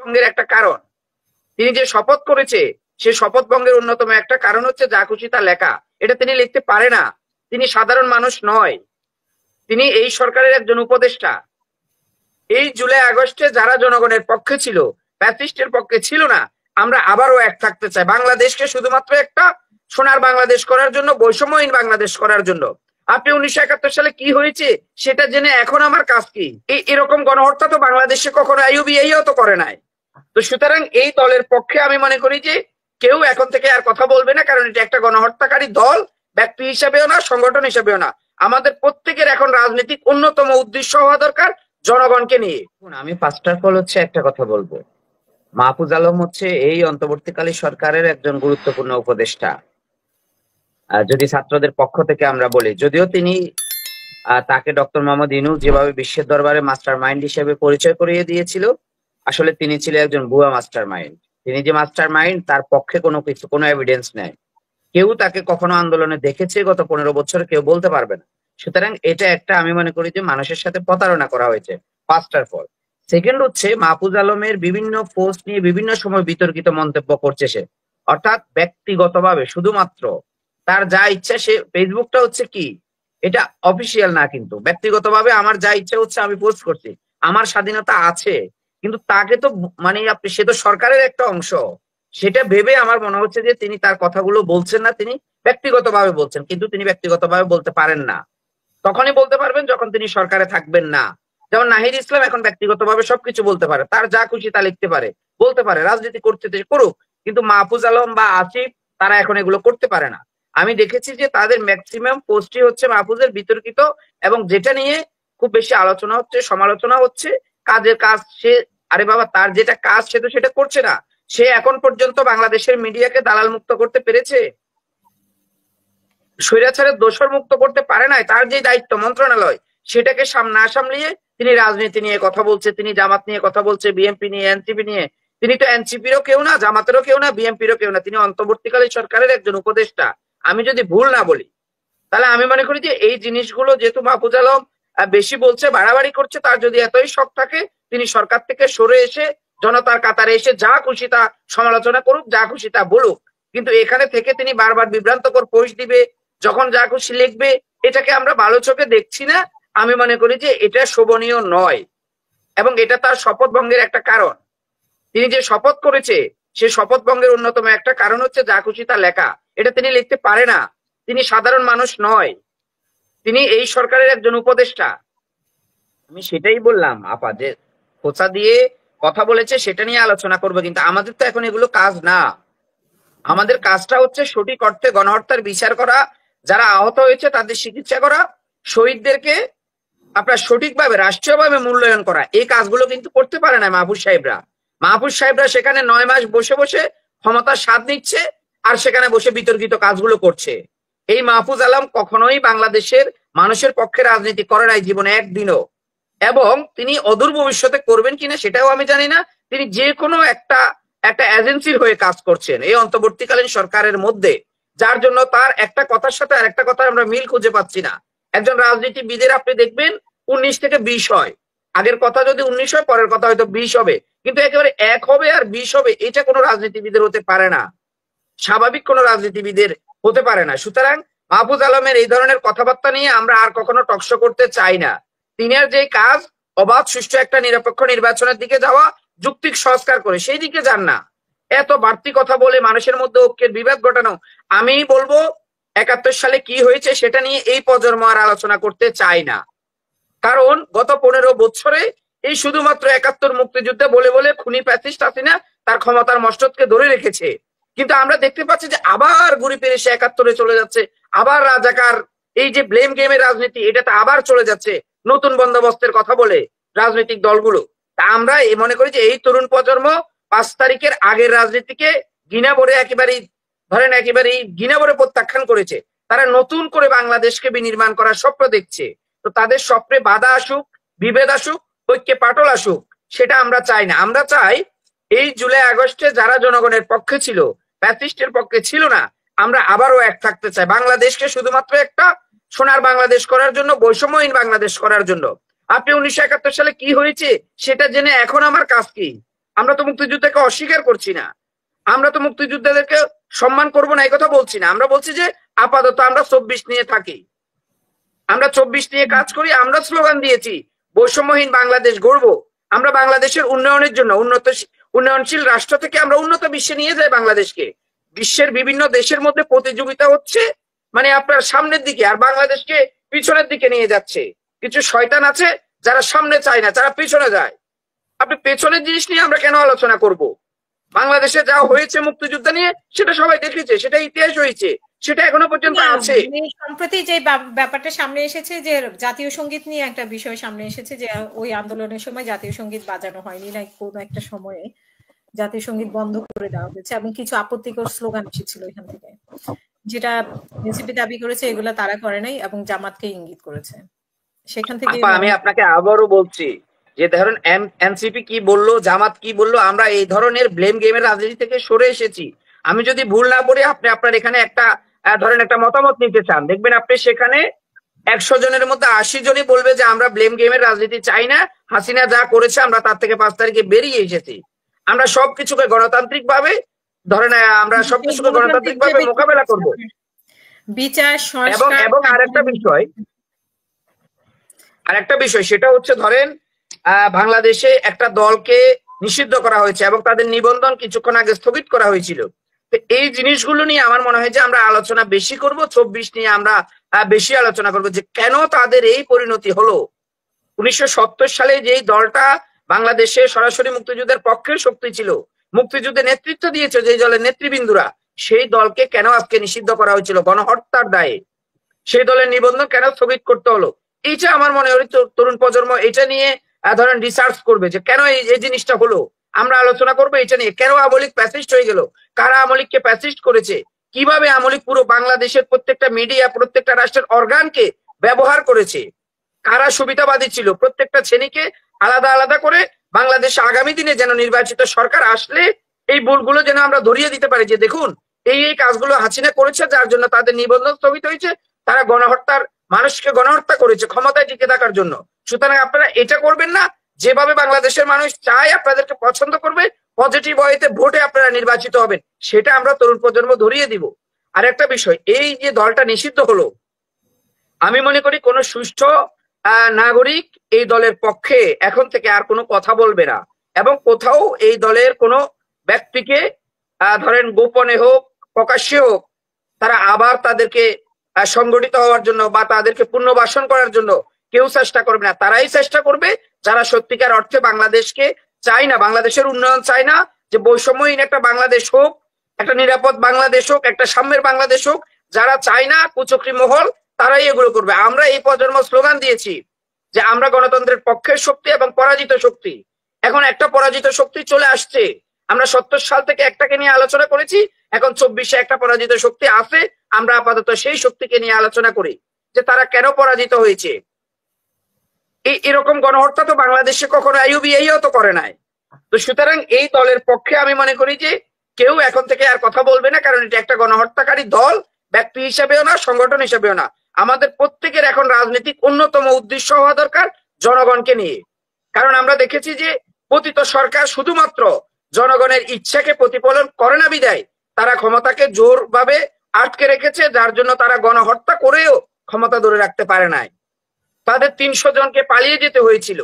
ভঙ্গের একটা কারণ। তিনি যে শপথ করেছে সে শপথ ভঙ্গের অন্যতম একটা কারণ হচ্ছে যা খুশি তা লেখা। এটা তিনি লিখতে পারে না। তিনি সাধারণ মানুষ নয়, তিনি এই সরকারের একজন উপদেষ্টা। এই জুলাই আগস্টে যারা জনগণের পক্ষে ছিল, ফ্যাসিস্টের পক্ষে ছিল না, আমরা আবারও এক থাকতে চাই বাংলাদেশকে শুধুমাত্র একটা সোনার বাংলাদেশ করার জন্য, বৈষম্যহীন বাংলাদেশ করার জন্য। আপনি 1971 সালে কি হয়েছে সেটা জেনে এখন আমার কাজ কি? এরকম গণহত্যা তো বাংলাদেশে কখনো আইইউবিআইও তো করে নাই। তো সুতরাং এই দলের পক্ষে আমি মনে করি যে কেউ এখন থেকে আর কথা বলবে না, কারণ এটা একটা গণহত্যাকারী দল, ব্যক্তি হিসেবেও না, সংগঠন হিসেবেও না। আমাদের প্রত্যেকের এখন রাজনৈতিক অন্যতম উদ্দেশ্য হওয়া দরকার জনগণকে নিয়ে। আমি ফার্স্ট অফ অল হচ্ছে একটা কথা বলবো, মাহফুজ আলম হচ্ছে এই অন্তর্বর্তীকালীন সরকারের একজন গুরুত্বপূর্ণ উপদেষ্টা। যদি ছাত্রদের পক্ষ থেকে আমরা বলি, যদিও তিনি তাকে ডক্টর মোহাম্মদ ইউনূস যেভাবে বিশ্বের দরবারে মাস্টার মাইন্ড হিসেবে পরিচয় করিয়ে দিয়েছিল, আসলে তিনি ছিলেন একজন ভুয়া মাস্টার মাইন্ড। তিনি যে মাস্টার মাইন্ড তার পক্ষে কোনো এভিডেন্স নেই। কেউ তাকে কখনো আন্দোলনে দেখেছে গত 15 বছরে কেউ বলতে পারবে না। সুতরাং এটা একটা আমি মনে করি যে মানুষের সাথে প্রতারণা করা হয়েছে ফার্স্ট অফ অল। সেকেন্ড হচ্ছে মাহফুজ আলমের বিভিন্ন পোস্ট নিয়ে বিভিন্ন সময় বিতর্কিত মন্তব্য করছে সে, অর্থাৎ ব্যক্তিগতভাবে শুধুমাত্র তার যা ইচ্ছা। সে ফেসবুকটা হচ্ছে কি, এটা অফিসিয়াল না, কিন্তু ব্যক্তিগতভাবে আমার যা ইচ্ছা হচ্ছে আমি পোস্ট করছি, আমার স্বাধীনতা আছে। কিন্তু তাকে তো মানে সে তো সরকারের একটা অংশ, সেটা ভেবে আমার মনে হচ্ছে যে তিনি তার কথাগুলো বলছেন না, তিনি ব্যক্তিগতভাবে বলছেন। কিন্তু তিনি ব্যক্তিগতভাবে বলতে পারেন না, তখনই বলতে পারবেন যখন তিনি সরকারে থাকবেন না। যেমন নাহিদ ইসলাম এখন ব্যক্তিগতভাবে সবকিছু বলতে পারে, তার যা খুশি তা লিখতে পারে, বলতে পারে, রাজনীতি করতে করুক। কিন্তু মাহফুজ আলম বা আসিফ তারা এখন এগুলো করতে পারে না। আমি দেখেছি যে তাদের ম্যাক্সিমাম পোস্টই হচ্ছে মাহফুজের বিতর্কিত, এবং যেটা নিয়ে খুব বেশি আলোচনা হচ্ছে, সমালোচনা হচ্ছে। কাজের কাজ সে, আরে বাবা, তার যেটা কাজ সে তো সেটা করছে না। সে এখন পর্যন্ত বাংলাদেশের মিডিয়াকে দালাল মুক্ত করতে পেরেছে, স্বৈরাচারের দোষর মুক্ত করতে পারে নাই। তার যে দায়িত্ব মন্ত্রণালয়, সেটাকে না সামলিয়ে তিনি রাজনীতি নিয়ে কথা বলছে, তিনি জামাত নিয়ে কথা বলছে, বিএনপি নিয়ে, এনসিপি নিয়ে। তিনি তো এনসিপিরও কেউ না, জামাতেরও কেউ না, বিএনপিরও কেউ না, তিনি অন্তর্বর্তীকালীন সরকারের একজন উপদেষ্টা। আমি যদি ভুল না বলি, তাহলে আমি মনে করি যে এই জিনিসগুলো যেহেতু মাহফুজ আলম বেশি বলছে, বাড়াবাড়ি করছে, তার যদি এতই শখ থাকে তিনি সরকার থেকে সরে এসে জনতার কাতারে এসে যা খুশি তা সমালোচনা করুক, যা খুশি তা বলুক। কিন্তু এখানে থেকে তিনি বারবার বিভ্রান্তকর পোস্ট দিবে, যখন যা খুশি লিখবে, এটাকে আমরা ভালো চোখে দেখছি না। আমি মনে করি যে এটা শোভনীয় নয়, এবং এটা তার শপথ ভঙ্গের একটা কারণ। তিনি যে শপথ করেছে সে শপথ ভঙ্গের অন্যতম একটা কারণ হচ্ছে যা খুশি তা লেখা। এটা তিনি লিখতে পারে না। তিনি সাধারণ মানুষ নয়, তিনি এই সরকারের একজন উপদেষ্টা। আমি সেটাই বললাম আপা, যে খোঁচা দিয়ে কথা বলেছে সেটা নিয়ে আলোচনা করবে, কিন্তু আমাদের তো এখন এগুলো কাজ না। আমাদের কাজটা হচ্ছে সঠিক অর্থে গণহত্যার বিচার করা, যারা আহত হয়েছে তাদের চিকিৎসা করা, শহীদদেরকে আপনার সঠিকভাবে রাষ্ট্রীয়ভাবে মূল্যায়ন করা। এই কাজগুলো কিন্তু করতে পারে না মাহফুজ সাহেবরা। মাহফুজ সাহেবরা সেখানে 9 মাস বসে বসে ক্ষমতার স্বাদ নিচ্ছে, আর সেখানে বসে বিতর্কিত কাজগুলো করছে। এই মাহফুজ আলম কখনোই বাংলাদেশের মানুষের পক্ষে রাজনীতি করে নাই জীবনে একদিনও, এবং তিনি অদূর ভবিষ্যতে করবেন কিনা সেটাও আমি জানি না। তিনি যে কোনো একটা এজেন্সির হয়ে কাজ করছেন এই অন্তর্বর্তীকালীন সরকারের মধ্যে, যার জন্য তার একটা কথার সাথে আর একটা কথা আমরা মিল খুঁজে পাচ্ছি না। একজন রাজনীতিবিদের আপনি দেখবেন 19 থেকে 20 হয়, আগের কথা যদি 19 হয় পরের কথা হয়তো 20 হবে, কিন্তু একেবারে 1 হবে আর 20 হবে, এটা কোনো রাজনীতিবিদের হতে পারে না, স্বাভাবিক কোনো রাজনীতিবিদের হতে পারে না। সুতরাং মাহফুজ আলমের এই ধরনের কথাবার্তা নিয়ে আমরা আর কখনো টকশো করতে চাই না। তিনের যে কাজ, অবাধ সুষ্ঠু একটা নিরপেক্ষ নির্বাচনের দিকে যাওয়া, যুক্তিক সংস্কার করে সেই দিকে যান না। এত বাড়তি কথা বলে মানুষের মধ্যে ঐক্যের বিভেদ ঘটানো, আমি বলবো 71 সালে কি হয়েছে সেটা নিয়ে এই প্রজন্ম আর আলোচনা করতে চাই না। কারণ গত 15 বছরে এই শুধুমাত্র 71 মুক্তিযুদ্ধে বলে বলে খুনি ফ্যাসিস্ট হাসিনা তার ক্ষমতার মস্তকে ধরে রেখেছে। কিন্তু আমরা দেখতে পাচ্ছি যে আবার ঘুরে ফিরে সে 71-এ চলে যাচ্ছে, আবার রাজাকার, এই যে ব্লেম গেমের রাজনীতি, এটাতে আবার চলে যাচ্ছে নতুন বন্দোবস্তের কথা বলে রাজনৈতিক দলগুলো। তা আমরা মনে করি যে এই তরুণ প্রজন্ম 5 তারিখের আগের রাজনীতিকে ঘৃণা ভরে একেবারেই ধরেন একেবারেই ঘৃণা ভরে প্রত্যাখ্যান করেছে। তারা নতুন করে বাংলাদেশকে বিনির্মাণ করার স্বপ্ন দেখছে। তো তাদের স্বপ্নে বাধা আসুক, বিভেদ আসুক, ঐক্যে পাটল আসুক, সেটা আমরা চাই না। আমরা চাই এই জুলাই আগস্টে যারা জনগণের পক্ষে ছিল, ফ্যাসিস্টের পক্ষে ছিল না, আমরা আবারও এক থাকতে চাই বাংলাদেশকে শুধুমাত্র একটা সোনার বাংলাদেশ করার জন্য, বৈষম্যহীন বাংলাদেশ করার জন্য। আপনি 1971 সালে কি হয়েছে সেটা জেনে এখন আমার কাজ কি? আমরা তো মুক্তিযুদ্ধকে অস্বীকার করছি না, আমরা তো মুক্তিযোদ্ধাদেরকে সম্মান করব না এই কথা বলছি না। আমরা বলছি যে আপাতত আমরা 24 নিয়ে থাকি, আমরা 24 নিয়ে কাজ করি। আমরা স্লোগান দিয়েছি বৈষম্যহীন বাংলাদেশ গড়বো, আমরা বাংলাদেশের উন্নয়নের জন্য উন্নয়নশীল রাষ্ট্র থেকে আমরা উন্নত বিশ্বে নিয়ে যাই বাংলাদেশকে। বিশ্বের বিভিন্ন দেশের মধ্যে প্রতিযোগিতা হচ্ছে মানে আপনার সামনের দিকে, আর বাংলাদেশকে পিছনের দিকে নিয়ে যাচ্ছে। কিছু শয়তান আছে যারা সামনে চায় না, যারা পিছনে যায়। আপনি পেছনের জিনিস নিয়ে আমরা কেন আলোচনা করব? বাংলাদেশে যা হয়েছে মুক্তিযুদ্ধ নিয়ে সেটা সবাই দেখেছে, সেটা ইতিহাস হয়েছে, সেটা এখনো পর্যন্ত আছে। সম্প্রতি যে ব্যাপারটা সামনে এসেছে যে জাতীয় সঙ্গীত নিয়ে একটা বিষয় সামনে এসেছে, যে ওই আন্দোলনের সময় জাতীয় সঙ্গীত বাজানো হয়নি না কোনো একটা সময়ে, জাতীয় সঙ্গীত বন্ধ করে দেওয়া হয়েছে এবং কিছু আপত্তিকর স্লোগান এসেছিল এখান থেকে, যেটা এনসিপি দাবি করেছে এগুলা তারা করে নাই এবং জামাতকে ইঙ্গিত করেছে। সেখান থেকে আমি আপনাকে আবারও বলছি যে ধরুন এনসিপি কি বললো, জামাত কি বললো, আমরা এই ধরনের ব্লেম গেমের রাজনীতি থেকে সরে এসেছি। আমি যদি ভুল না করি, আপনি আপনার এখানে একটা ধরেন একটা মতামত নিতে চান, দেখবেন আপনি সেখানে 100 জনের মধ্যে 80 জনই বলবে যে আমরা ব্লেম গেমের রাজনীতি চাই না, হাসিনা যা করেছে আমরা তার থেকে 5 তারিখে বেরিয়ে এসেছি। আমরা সবকিছুকে গণতান্ত্রিক ভাবে ধরেন আমরা সবকিছুকে গণতান্ত্রিক ভাবে মোকাবেলা করব। বিচার এবং আরেকটা বিষয় সেটা হচ্ছে ধরেন বাংলাদেশে একটা দলকে নিষিদ্ধ করা হয়েছে এবং তাদের নিবন্ধন কিছুক্ষণ আগে স্থগিত করা হয়েছিল। তো এই জিনিসগুলো নিয়ে আমার মনে হয় যে আমরা আলোচনা বেশি করব, 24 নিয়ে আমরা বেশি আলোচনা করব যে কেন তাদের এই পরিণতি হলো। 1970 সালে যেই দলটা বাংলাদেশে সরাসরি মুক্তিযুদ্ধের পক্ষের শক্তি ছিল, মুক্তিযুদ্ধে নেতৃত্ব দিয়েছে যে দলের নেতৃবৃন্দরা, সেই দলকে কেন আজকে নিষিদ্ধ করা হয়েছিল গণহত্যার দায়ে? সেই দলের নিবন্ধন কেন স্থগিত করতে হলো? এইটা আমার মনে হয় তরুণ প্রজন্ম এটা নিয়ে ধরেন রিসার্চ করবে যে কেন এই জিনিসটা হলো। আমরা আলোচনা করবো এটা নিয়ে, কেন আওয়ামী লীগ প্যাসিস্ট হয়ে গেল, কারা আওয়ামী লীগকে প্যাসিস্ট করেছে, কিভাবে আওয়ামী লীগ পুরো বাংলাদেশের প্রত্যেকটা মিডিয়া, প্রত্যেকটা রাষ্ট্রের অর্গানকে ব্যবহার করেছে, কারা সুবিধাবাদী ছিল, প্রত্যেকটা শ্রেণীকে আলাদা আলাদা করে বাংলাদেশে আগামী দিনে যেন নির্বাচিত সরকার আসলে এই ভুলগুলো যেন আমরা ধরিয়ে দিতে পারি যে দেখুন এই কাজগুলো হাসিনা করেছে, যার জন্য তাদের নিবন্ধন স্থগিত হয়েছে, তারা মানুষকে গণহত্যা করেছে ক্ষমতায় টিকে থাকার জন্য। সুতরাং আপনারা এটা করবেন না, যেভাবে বাংলাদেশের মানুষ চায় আপনাদেরকে পছন্দ করবে, পজিটিভ ওয়েতে ভোটে আপনারা নির্বাচিত হবেন, সেটা আমরা তরুণ প্রজন্ম ধরিয়ে দিব। আর একটা বিষয়, এই যে দলটা নিষিদ্ধ হলো, আমি মনে করি কোন সুষ্ঠু নাগরিক এই দলের পক্ষে এখন থেকে আর কোনো কথা বলবে না, এবং কোথাও এই দলের কোনো ব্যক্তিকে ধরেন গোপনে হোক প্রকাশ্যে হোক তারা আবার তাদেরকে সংগঠিত হওয়ার জন্য বা তাদেরকে পুনর্বাসন করার জন্য কেউ চেষ্টা করবে না। তারাই চেষ্টা করবে যারা সত্যিকার অর্থে বাংলাদেশকে চায় না, বাংলাদেশের উন্নয়ন চায় না, যে বৈষম্যহীন একটা বাংলাদেশ হোক, একটা নিরাপদ বাংলাদেশ হোক, একটা সাম্যের বাংলাদেশ হোক, যারা চায় না কুচক্রী মহল, তারাই এগুলো করবে। আমরা এই প্রজন্ম স্লোগান দিয়েছি যে আমরা গণতন্ত্রের পক্ষের শক্তি এবং পরাজিত শক্তি। এখন একটা পরাজিত শক্তি চলে আসছে, আমরা 70 সাল থেকে একটাকে নিয়ে আলোচনা করেছি, এখন 24-এ একটা পরাজিত শক্তি আছে। আমরা আপাতত সেই শক্তিকে নিয়ে আলোচনা করি যে তারা কেন পরাজিত হয়েছে। এরকম গণহত্যা তো বাংলাদেশে কখনো আইইউবিআইও তো করে নাই। তো সুতরাং এই দলের পক্ষে আমি মনে করি যে কেউ এখন থেকে আর কথা বলবে না, কারণ এটা একটা গণহত্যাকারী দল, ব্যক্তি হিসেবেও না, সংগঠন হিসেবেও না। আমাদের প্রত্যেকের এখন রাজনৈতিক অন্যতম উদ্দেশ্য হওয়া দরকার জনগণকে নিয়ে, কারণ আমরা দেখেছি যে পতিত সরকার শুধুমাত্র জনগণের ইচ্ছাকে প্রতিফলন করে না বিদায় তারা ক্ষমতাকে জোরভাবে আটকে রেখেছে, যার জন্য তারা গণহত্যা করেও ক্ষমতা ধরে রাখতে পারে নাই। তাদের 300 জনকে পালিয়ে যেতে হয়েছিল।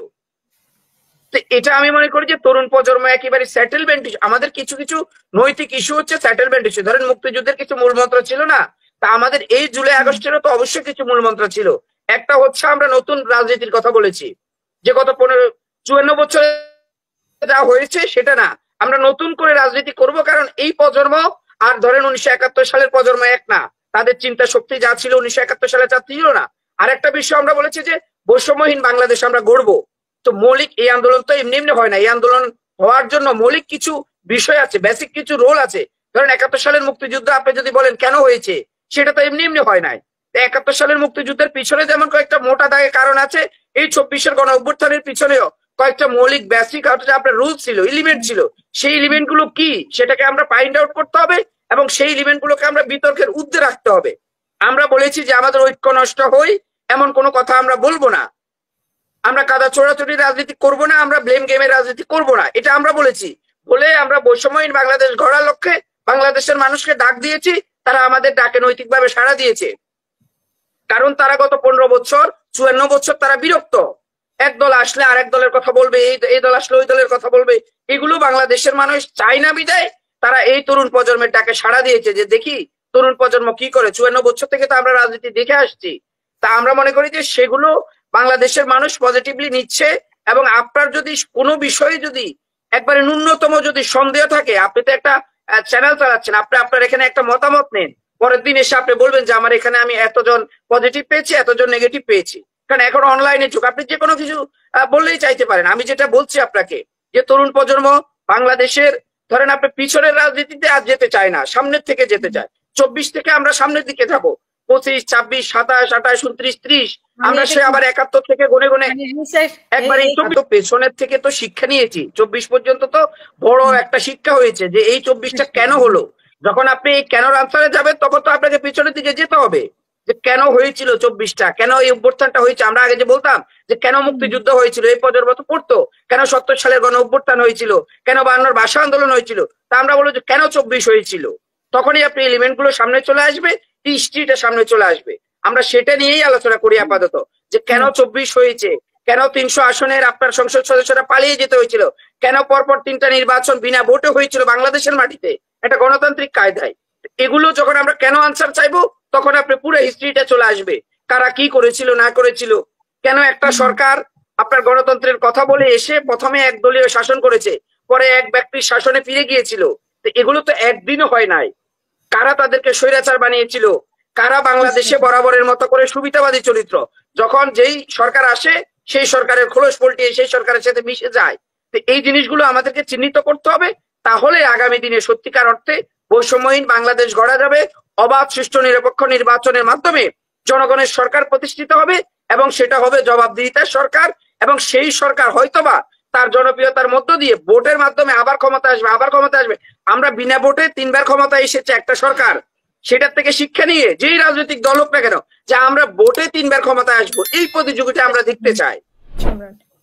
তো এটা আমি মনে করি যে তরুণ প্রজন্ম একেবারে সেটেলমেন্ট, আমাদের কিছু কিছু নৈতিক ইস্যু হচ্ছে সেটেলমেন্ট ইস্যু। ধরেন মুক্তিযুদ্ধের কিছু মূলমন্ত্র ছিল না, তা আমাদের এই জুলাই আগস্টেরও তো অবশ্যই কিছু মূলমন্ত্র ছিল। একটা হচ্ছে আমরা নতুন রাজনীতির কথা বলেছি, যে গত 54 বছরে যা হয়েছে সেটা না, আমরা নতুন করে রাজনীতি করব, কারণ এই প্রজন্ম আর ধরেন 1971 সালের প্রজন্ম এক না, তাদের চিন্তা শক্তি যা ছিল 1971 সালে তা ছিল না। আর একটা বিষয় আমরা বলেছি যে বৈষম্যহীন বাংলাদেশ আমরা গড়বো। তো মৌলিক এই আন্দোলন তো এমনি এমনি হয় না, এই আন্দোলন হওয়ার জন্য মৌলিক কিছু বিষয় আছে, বেসিক কিছু রোল আছে। ধরেন 71 সালের মুক্তিযুদ্ধ আপনি যদি বলেন কেন হয়েছে, সেটা তো এমনি এমনি হয় নাই। 71 সালের মুক্তিযুদ্ধের পিছনে যেমন কয়েকটা মোটা দাগে কারণ আছে, এই 24-এর গণ অভ্যুত্থানের পিছনেও কয়েকটা মৌলিক বেসিক আপনার রুল ছিল, এলিমেন্ট ছিল। সেই এলিমেন্ট গুলো কি সেটাকে আমরা ফাইন্ড আউট করতে হবে এবং সেই এলিমেন্ট গুলোকে আমরা বিতর্কের ঊর্ধ্বে রাখতে হবে। আমরা বলেছি যে আমাদের ঐক্য নষ্ট হয় এমন কোনো কথা আমরা বলবো না, আমরা কাদা ছোড়াছড়ি রাজনীতি করব না, আমরা ব্লেম গেমের রাজনীতি করব না, এটা আমরা বলেছি। বলে আমরা বৈষম্যহীন বাংলাদেশ গড়ার লক্ষ্যে বাংলাদেশের মানুষকে ডাক দিয়েছি। তারা আমাদের ডাকে নৈতিকভাবে সাড়া দিয়েছে, কারণ তারা গত 15 বছর 54 বছর তারা বিরক্ত। এক দল আসলে আরেক দলের কথা বলবে, এই দল আসলে ওই দলের কথা বলবে। এগুলো বাংলাদেশের মানুষ চায় না বিদায় তারা এই তরুণ প্রজন্মের ডাকে সাড়া দিয়েছে যে দেখি তরুণ প্রজন্ম কি করে। 54 বছর থেকে তো আমরা রাজনীতি দেখে আসছি। তা আমরা মনে করি যে সেগুলো বাংলাদেশের মানুষ পজিটিভলি নিচ্ছে। এবং আপনার যদি কোনো বিষয়ে যদি একবারে ন্যূনতম যদি সন্দেহ থাকে, আপনি তো একটা চ্যানেল চালাচ্ছেন, আপনি আপনার এখানে একটা মতামত নেন, পরের দিন এসে আপনি বলবেন যে আমার এখানে আমি এতজন পজিটিভ পেয়েছি, এতজন নেগেটিভ পেয়েছি। কারণ এখন অনলাইনে যুগ, আপনি যে কোনো কিছু বললেই চাইতে পারেন। আমি যেটা বলছি আপনাকে যে তরুণ প্রজন্ম বাংলাদেশের ধরেন আপনি পিছনের রাজনীতিতে আজ যেতে চায় না, সামনের থেকে যেতে চায়। 24 থেকে আমরা সামনের দিকে যাব, 25, 26, 27, 28, 29, 30 আমরা সে আবার 71 থেকে গুনে গুনে একবার এই পেছনের থেকে তো শিক্ষা নিয়েছি। 24 পর্যন্ত তো বড় একটা শিক্ষা হয়েছে যে এই 24টা কেন হলো। যখন আপনি এই কেন আনসারে যাবেন তখন তো আপনাকে পিছনের দিকে যেতে হবে যে কেন হয়েছিল 24টা, কেন এই অভ্যুত্থানটা হয়েছে। আমরা আগে যে বলতাম যে কেন মুক্তিযুদ্ধ হয়েছিল, এই প্রজন্ম তো পড়তো, কেন 70 সালের গণ অভ্যুত্থান হয়েছিল, কেন 52 ভাষা আন্দোলন হয়েছিল। তা আমরা বলবো যে কেন 24 হয়েছিল, তখনই আপনি এলিমেন্ট গুলো সামনে চলে আসবে, হিস্ট্রিটা সামনে চলে আসবে। আমরা সেটা নিয়েই আলোচনা করি আপাতত যে কেন 24 হয়েছে, কেন 300 আসনের আপনার সংসদ সদস্যরা পালিয়ে যেতে হয়েছিল, কেন পরপর 3টা নির্বাচন বিনা ভোটে হয়েছিল বাংলাদেশের মাটিতে একটা গণতান্ত্রিক কায়দায়। এগুলো যখন আমরা কেন আনসার চাইবো তখন আপনি পুরো হিস্ট্রিটা চলে আসবে, কারা কি করেছিল না করেছিল, কেন একটা সরকার আপনার গণতন্ত্রের কথা বলে এসে প্রথমে একদলীয় শাসন করেছে, পরে এক ব্যক্তির শাসনে ফিরে গিয়েছিল। তো এগুলো তো একদিনও হয় নাই। কারা তাদেরকে স্বৈরাচার বানিয়েছিল, কারা বাংলাদেশে বরাবরের মতো করে সুবিধাবাদী চরিত্র, যখন যেই সরকার আসে সেই সরকারের খোলস পল্টিয়ে সেই সরকারের সাথে মিশে যায়। তো এই জিনিসগুলো আমাদেরকে চিহ্নিত করতে হবে, তাহলে আগামী দিনে সত্যিকার অর্থে বৈষম্যহীন বাংলাদেশ গড়া যাবে। অবাধ সুষ্ঠু নিরপেক্ষ নির্বাচনের মাধ্যমে জনগণের সরকার প্রতিষ্ঠিত হবে এবং সেটা হবে জবাবদিহিতার সরকার। এবং সেই সরকার হয়তোবা তার জনপ্রিয়তার মধ্য দিয়ে ভোটের মাধ্যমে আবার ক্ষমতা আসবে। আমরা বিনা ভোটে 3 বার ক্ষমতা এসেছে একটা সরকার, সেটার থেকে শিক্ষা নিয়ে যেই রাজনৈতিক দল হোক না কেন যে আমরা ভোটে 3 বার ক্ষমতায় আসবো, এই প্রতিযোগিতা আমরা দেখতে চাই।